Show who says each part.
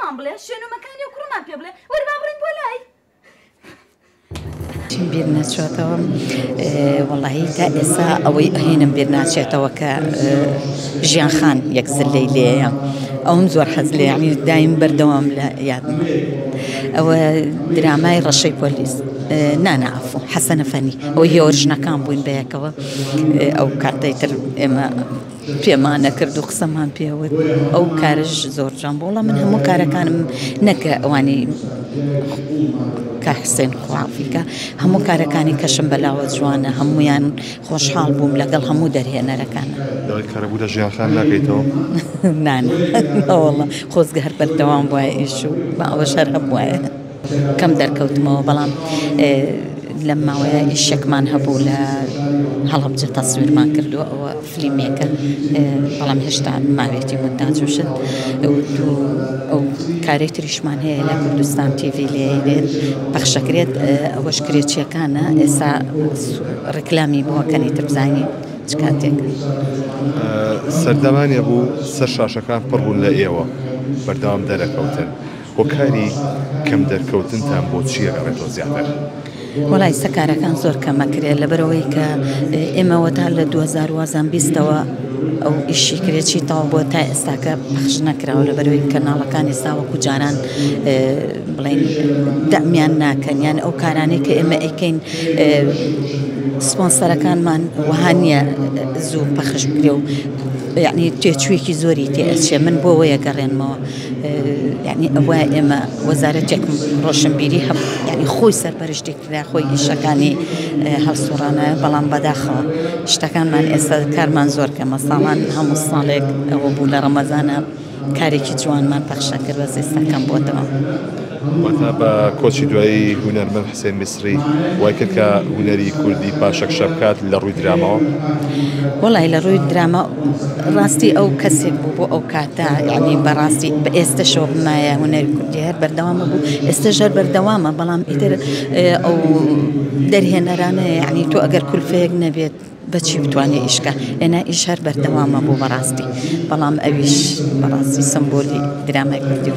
Speaker 1: بۆمان بڵێ شوێن و مەکانی و کوڕمان پێ بڵێ وەرە با بڕین بۆ لای
Speaker 2: چیم بیر ناچێتەوە وەڵاهی تا ئێستا ئەوەی ئەهێنم بیر ناچێتەوە کە ژیان خان یەک زلەی لێیە ئەوم زۆر حەز لێ یعنی دایم بەردەوام لە یادم ئەوە درامای ڕەشەی پۆلیس نانا عەفو حەسەنە فەنی ئەوەی هێوەرژنەکان بووین بەیەکەوە ئەو کاتەی ئێمە پێمان نەکرد و قسەمان پێوت ئەو کارش زۆر جان بوو وەڵام من هەموو کارەکانم نەکە ئەوانی کە حسێن خوافیکە هەموو کارەکانی کەشم بەلاوە جوانە هەمویان خۆشحاڵ بووم لەگەڵ هەموو دەرهێنەرەکانە
Speaker 3: کارەبوو لە ژیان خان ناکەیتەوە
Speaker 2: نانە وەڵا خۆزگە هەر بەردەوام وایە ئیش و با ئەوە شەر هەم وایە کەم دەرکەوتمەوە بەڵام لەم ماوەیە ئیشێکمان هەبوو لە هەڵەبجە تەسویرمان کردووە ئەوە فلیمێکە بەڵام هێشتا ماوێتی مونتاژوشت ئەو کارێک تریشمان هەیە لە کوردستان تیڤی لێ پەخشەکرێت ئەوەش کرێچیەکانە ئێستا ڕێکلامی بووەکەنی تر بزانین چ کاتێک
Speaker 3: سەردەمانیە بوو سەر شاشەکان پڕ بوون لە ئێوە بەردەوام دەرەکەوتن هۆکاری کەم دەرکەوتنتان بۆ چی ئەگەڕێتەوە زیاتر
Speaker 2: وەڵای سەکارەکان زۆر کەمەکرێت لەبەرەوەی کە ئێمەوە تا لە 2012ەوە ئەو ئیشی کرێکی تاوا بۆ تا ئێستاکە پەخش نەکراوە لەبەرەوەی کەناڵەکانی ساوەکو جاران بڵێن دەمیان ناکەن یان ئەو کارانەی کە ئێمە ئەیکەین سپۆنسەرەکانمان وەها نییە زوو پەخش بکرێ و یعنی توێچوویەکی زۆری تێئەچێ من بۆ وەیە گەڕێنمەوە یعنی ئەوە ئێمە وەزارەتێک ڕۆشنبیری هەب یعنی خۆی سەرپەرشتی کرا خۆی ئیشەکانی هەڵسوڕانە بەڵام بەداخەوە شتەکانمان ئێستا کارمان زۆر کەمە ساڵان هەموو ساڵێک ئەوە بوو لە ڕەمەزانە کارێکی جوانمان پەخشە کرد بەس ئێستا کەم بۆتەوە
Speaker 3: واتە بە کۆچی دوایی هونەرمەند حسێن میسری وای کرد کە هونەری کوردی پاشەکشە بکات لە ڕووی درامەوە
Speaker 2: وەڵای لە ڕووی درامە ڕاستی ئەو کەسێک بوو بۆ ئەو کاتە یعنی بەڕاستی بە ئێستەشەوە بمایە هونەری کوردی هەر بەردەوامە بوو ئێستا ژەر بەردەوامە بەڵام ئیتر ئەو دەرهێنەرانە یعنی تۆ ئەگەر کولفەیەک نەبێت بەچی بتوانێ ئیشکە ئێنا ئیش هەر بەردەوامە بوو بەڕاستی بەڵام ئەویش بەڕاستی سمبۆلی درامای کوردی